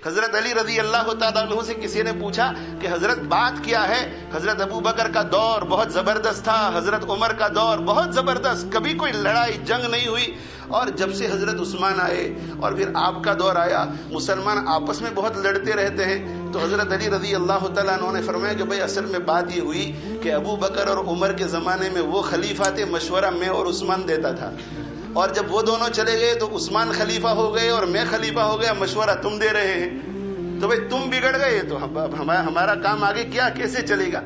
हजरत अली रजी अल्लाह तआला अन्हु से किसी ने पूछा कि हजरत बात क्या है? हजरत अबू बकर का दौर बहुत जबरदस्त था, हजरत उमर का दौर बहुत जबरदस्त, कभी कोई लड़ाई जंग नहीं हुई, और जब से हजरत उस्मान आए और फिर आपका दौर आया, मुसलमान आपस में बहुत लड़ते रहते हैं। तो हजरत अली रजी अल्लाह तआला अन्हु ने फरमाया कि भाई असल में बात ये हुई कि अबू बकर और उमर के ज़माने में वो खलीफा थे, मशवरा मैं और उस्मान देता था, और जब वो दोनों चले गए तो उस्मान खलीफा हो गए और मैं खलीफा हो गया, मशवरा तुम दे रहे हैं। तो भाई तुम बिगड़ गए तो हमारा काम आगे क्या कैसे चलेगा?